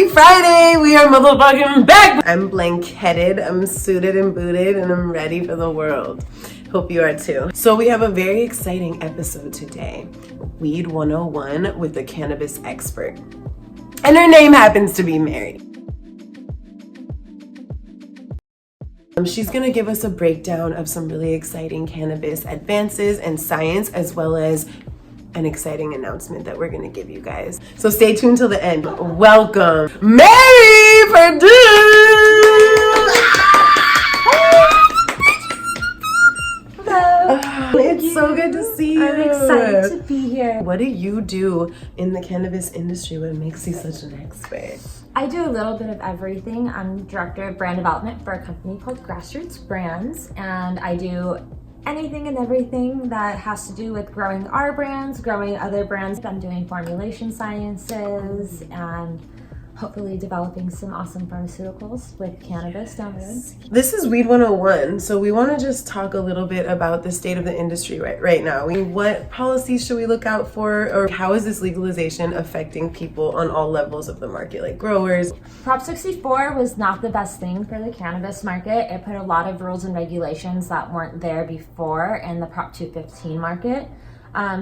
Happy Friday! We are motherfucking back! I'm blanketed, I'm suited and booted, and I'm ready for the world. Hope you are too. So we have a very exciting episode today. Weed 101 with the cannabis expert. And her name happens to be Mary. She's gonna give us a breakdown of some really exciting cannabis advances and science, as well as an exciting announcement that we're gonna give you guys. So stay tuned till the end. Welcome, Mary Purdue! Hello. It's so good to see you. I'm excited to be here. What do you do in the cannabis industry? What makes you such an expert? I do a little bit of everything. I'm director of brand development for a company called Grassroots Brands, and I do anything and everything that has to do with growing our brands, growing other brands. I'm doing formulation sciences and hopefully developing some awesome pharmaceuticals with cannabis down the road. This is Weed 101, so we want to just talk a little bit about the state of the industry right now. What policies should we look out for, or how is this legalization affecting people on all levels of the market, like growers? Prop 64 was not the best thing for the cannabis market. It put a lot of rules and regulations that weren't there before in the Prop 215 market.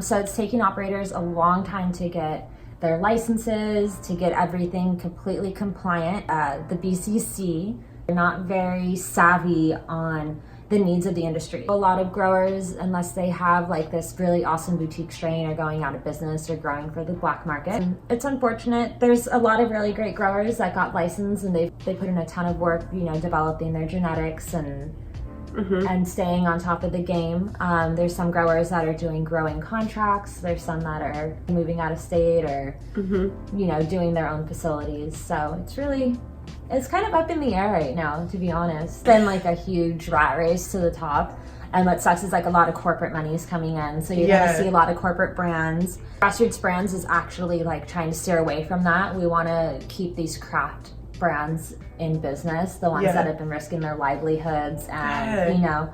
So it's taking operators a long time to get their licenses, to get everything completely compliant. The BCC are not very savvy on the needs of the industry. A lot of growers, unless they have like this really awesome boutique strain, are going out of business or growing for the black market. And it's unfortunate. There's a lot of really great growers that got licensed and they put in a ton of work, you know, developing their genetics and staying on top of the game. There's some growers that are doing growing contracts. There's some that are moving out of state or, you know, doing their own facilities. So it's kind of up in the air right now, to be honest. It's been like a huge rat race to the top. And what sucks is like a lot of corporate money is coming in. So you're gonna see a lot of corporate brands. Grassroots Brands is actually like trying to steer away from that. We wanna keep these craft brands in business, the ones that have been risking their livelihoods, and you know,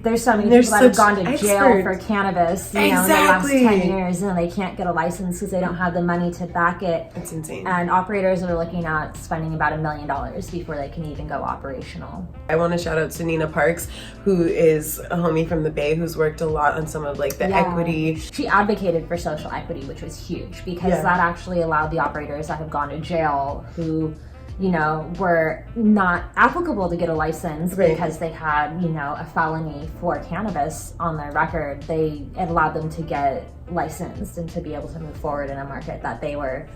there's so many people that have gone to jail for cannabis, you know, in the last 10 years, and they can't get a license because they don't have the money to back it. It's insane. And operators are looking at spending about $1 million before they can even go operational. I want to shout out to Nina Parks, who is a homie from the Bay, who's worked a lot on some of like the equity. She advocated for social equity, which was huge because that actually allowed the operators that have gone to jail, who, you know, were not applicable to get a license because they had, you know, a felony for cannabis on their record. It allowed them to get licensed and to be able to move forward in a market that they were,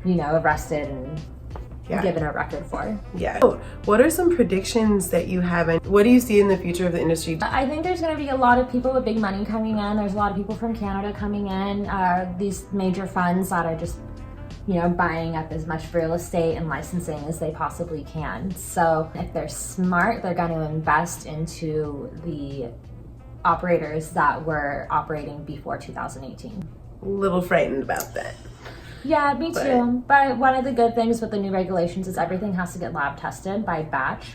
you know, arrested and given a record for. So what are some predictions that you have, and what do you see in the future of the industry? I think there's going to be a lot of people with big money coming in. There's a lot of people from Canada coming in. These major funds that are just, you know, buying up as much real estate and licensing as they possibly can. So if they're smart, they're going to invest into the operators that were operating before 2018. A little frightened about that. Yeah, me too. But one of the good things with the new regulations is everything has to get lab tested by batch.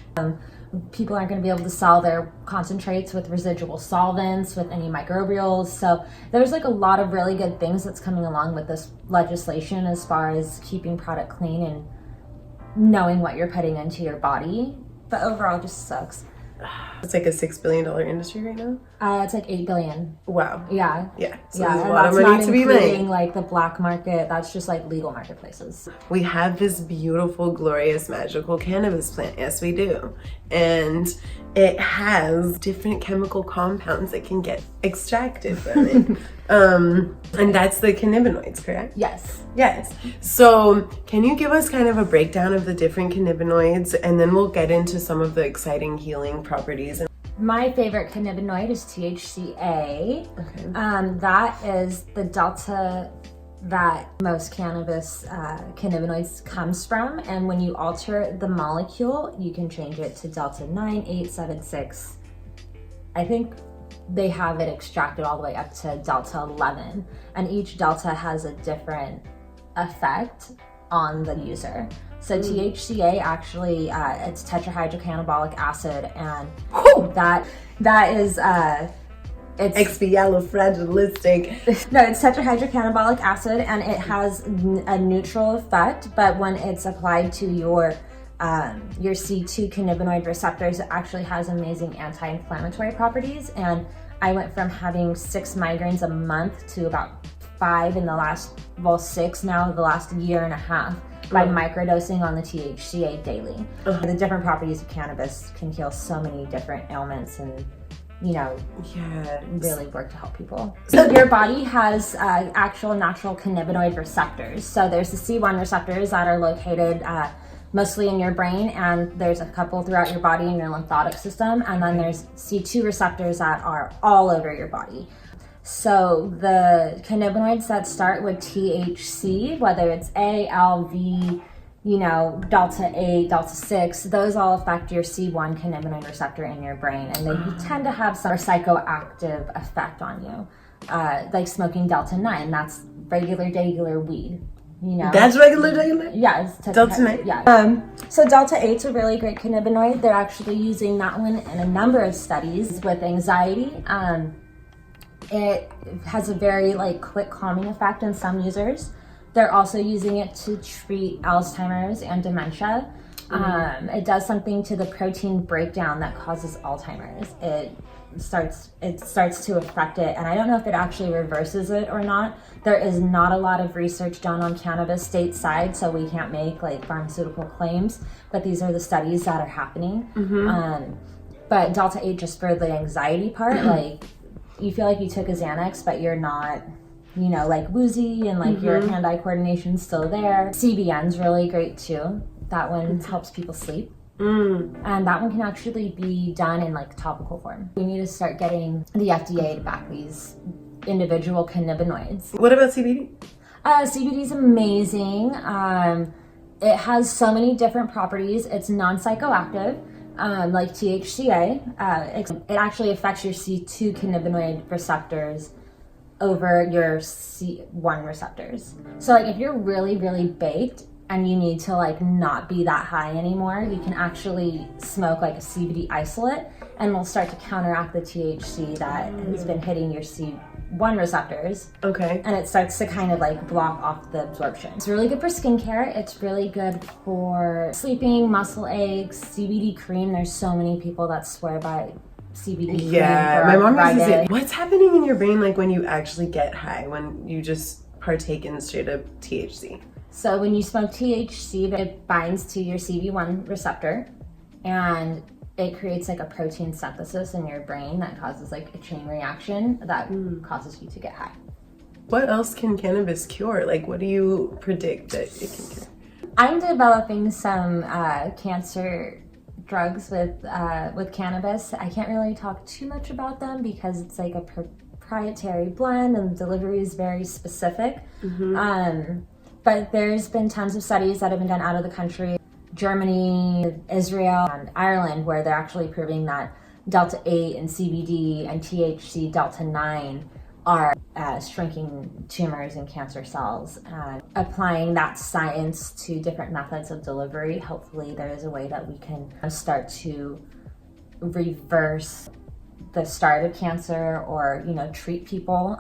People aren't going to be able to sell their concentrates with residual solvents, with any microbials. So there's like a lot of really good things that's coming along with this legislation as far as keeping product clean and knowing what you're putting into your body. But overall, it just sucks. It's like a $6 billion industry right now? It's like $8 billion. Wow. Yeah. So there's a lot of money to be made. Like the black market, that's just like legal marketplaces. We have this beautiful, glorious, magical cannabis plant. Yes, we do. And it has different chemical compounds that can get extracted from it. And that's the cannabinoids, correct? Yes. So can you give us kind of a breakdown of the different cannabinoids, and then we'll get into some of the exciting healing properties? My favorite cannabinoid is THCA. That is the delta that most cannabis cannabinoids comes from, and when you alter the molecule, you can change it to delta 9, 8, 7, 6. I think they have it extracted all the way up to delta 11, and each delta has a different effect on the user. So THCA actually, it's tetrahydrocannabinolic acid, and that is It's expialofragilistic. no, it's tetrahydrocannabinolic acid, and it has a neutral effect. But when it's applied to your C2 cannabinoid receptors, it actually has amazing anti-inflammatory properties. And I went from having 6 migraines a month to about 5 in the last, 6 now, the last year and a half, by microdosing on the THCA daily. The different properties of cannabis can heal so many different ailments and, really work to help people. So your body has actual natural cannabinoid receptors. So there's the C1 receptors that are located mostly in your brain, and there's a couple throughout your body in your lymphatic system, and then there's C2 receptors that are all over your body. So the cannabinoids that start with THC, whether it's A, L, V, delta 8, delta 6, those all affect your C1 cannabinoid receptor in your brain, and they tend to have some psychoactive effect on you, like smoking delta 9. That's regular weed. That's regular? Yeah, it's delta 9. Yeah. So delta 8's a really great cannabinoid. They're actually using that one in a number of studies with anxiety. It has a very quick calming effect in some users. They're also using it to treat Alzheimer's and dementia. It does something to the protein breakdown that causes Alzheimer's. It starts to affect it, and I don't know if it actually reverses it or not. There is not a lot of research done on cannabis stateside, so we can't make pharmaceutical claims, but these are the studies that are happening. But delta 8, just for the anxiety part, you feel like you took a Xanax, but you're not, woozy, and your hand-eye coordination's still there. CBN's really great too. That one helps people sleep. And that one can actually be done in topical form. We need to start getting the FDA to back these individual cannabinoids. What about CBD? CBD is amazing. It has so many different properties. It's non-psychoactive. Like THCA, it actually affects your C2 cannabinoid receptors over your C1 receptors. So if you're really, really baked and you need to not be that high anymore, you can actually smoke a CBD isolate, and will start to counteract the THC that has been hitting your C1 receptors. Okay. And it starts to kind of block off the absorption. It's really good for skincare. It's really good for sleeping, muscle aches, CBD cream. There's so many people that swear by CBD cream. Yeah, my mom uses it. What's happening in your brain when you actually get high, when you just partake in straight up THC? So when you smoke THC, it binds to your CB1 receptor, and it creates a protein synthesis in your brain that causes a chain reaction that causes you to get high. What else can cannabis cure? What do you predict that it can cure? I'm developing some cancer drugs with cannabis. I can't really talk too much about them because it's a proprietary blend, and the delivery is very specific. But there's been tons of studies that have been done out of the country, Germany, Israel, and Ireland, where they're actually proving that delta 8 and CBD and THC delta 9 are shrinking tumors and cancer cells. And applying that science to different methods of delivery, hopefully there is a way that we can start to reverse the start of cancer, or treat people.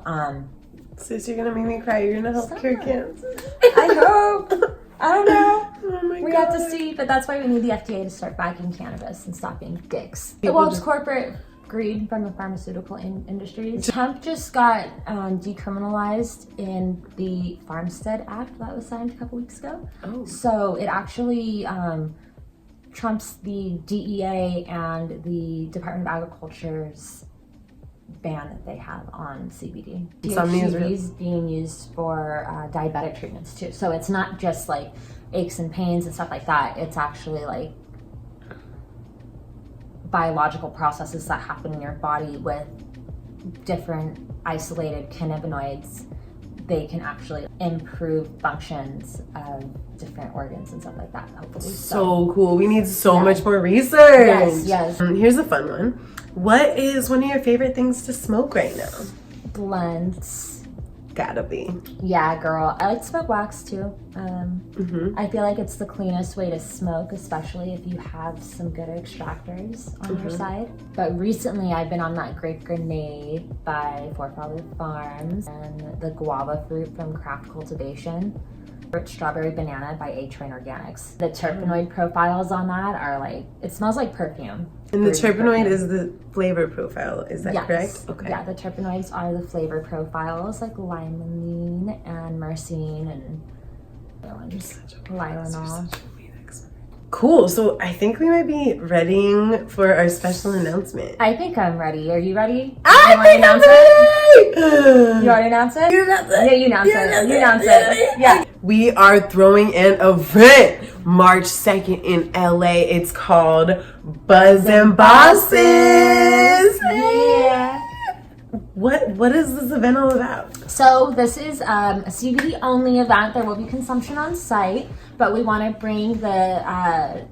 Sis, you're gonna make me cry. You're gonna help cure cancer. I hope. I don't know. Oh my God. We have to see, but that's why we need the FDA to start backing cannabis and stop being dicks. Well, it's corporate greed from the pharmaceutical industries. Hemp just got decriminalized in the Farmstead Act that was signed a couple weeks ago. Oh. So it actually trumps the DEA and the Department of Agriculture's ban that they have on CBD. THC is being used for diabetic treatments too. So it's not just aches and pains and stuff like that. It's actually biological processes that happen in your body with different isolated cannabinoids. They can actually improve functions of different organs and stuff like that, hopefully. So cool. We need so much more research. Yes. Here's a fun one. What is one of your favorite things to smoke right now? Blends. gotta be. Yeah, girl. I like to smoke wax too. I feel like it's the cleanest way to smoke, especially if you have some good extractors on your side. But recently I've been on that Grape Grenade by Forefather Farms and the guava fruit from Craft Cultivation. Rich Strawberry Banana by A-Train Organics. The terpenoid profiles on that are like, it smells like perfume. And the terpenoid is the flavor profile, is that correct? Okay. Yeah, the terpenoids are the flavor profiles like limonene and myrcene and other ones, Tylenol. Cool, so I think we might be readying for our special announcement. I think I'm ready. Are you ready? I think I'm ready! You already announced it? You announced it. Yeah, you announced it. You announced it. Yeah. We are throwing an event March 2nd in LA. It's called Buds and Bosses. Yeah. What is this event all about? So this is a CBD only event. There will be consumption on site, but we want to bring the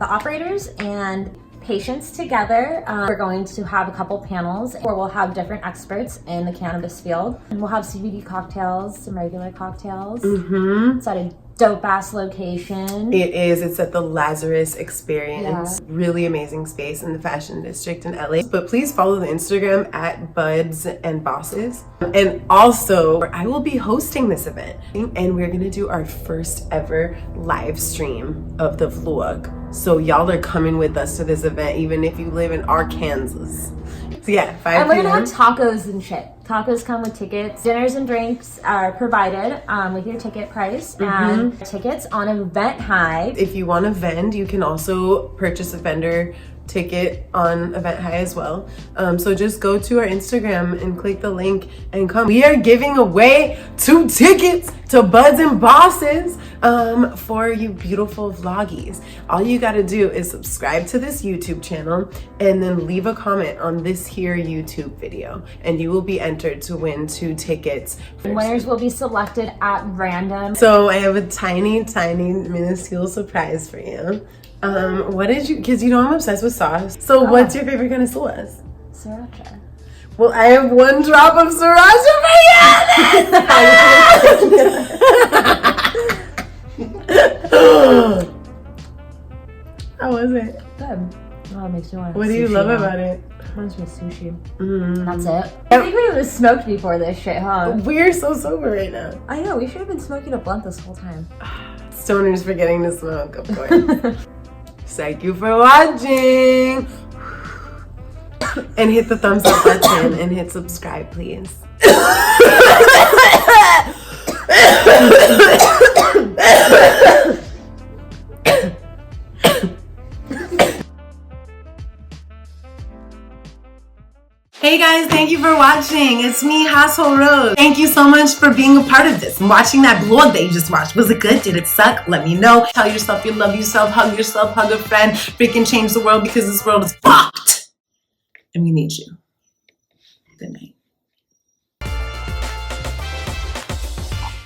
operators and patients together. We're going to have a couple panels where we'll have different experts in the cannabis field, and we'll have CBD cocktails, some regular cocktails. It's at a dope ass location. It is. It's at the Lazarus Experience. Really amazing space in the Fashion District in LA. But please follow the Instagram at Buds and Bosses. And also, I will be hosting this event, and we're gonna do our first ever live stream of the vlog. So y'all are coming with us to this event, even if you live in Arkansas. So yeah, 5 p.m. And we're gonna have tacos and shit. Tacos come with tickets. Dinners and drinks are provided with your ticket price, and tickets on Event High. If you want to vend, you can also purchase a vendor ticket on Event High as well. So just go to our Instagram and click the link and come. We are giving away 2 tickets to Buds and Bosses for you beautiful vloggies. All you got to do is subscribe to this YouTube channel and then leave a comment on this here YouTube video, and you will be entered to win 2 tickets. Winners will be selected at random. So I have a tiny minuscule surprise for you. What did you, because you know I'm obsessed with sauce. So what's your favorite kind of sauce? Sriracha. Well, I have 1 drop of sriracha for you. How was it? Good. Oh, it makes me want What do you love about it? Reminds me of sushi. That's it. I think we would have smoked before this shit, huh? We're so sober right now. I know, we should have been smoking a blunt this whole time. Stoners forgetting to smoke, of course. Thank you for watching. And hit the thumbs up button and hit subscribe, please. Hey guys, thank you for watching. It's me, Hazel Rose. Thank you so much for being a part of this and watching that vlog that you just watched. Was it good? Did it suck? Let me know. Tell yourself you love yourself, hug a friend, freaking change the world because this world is fucked. And we need you. Good night.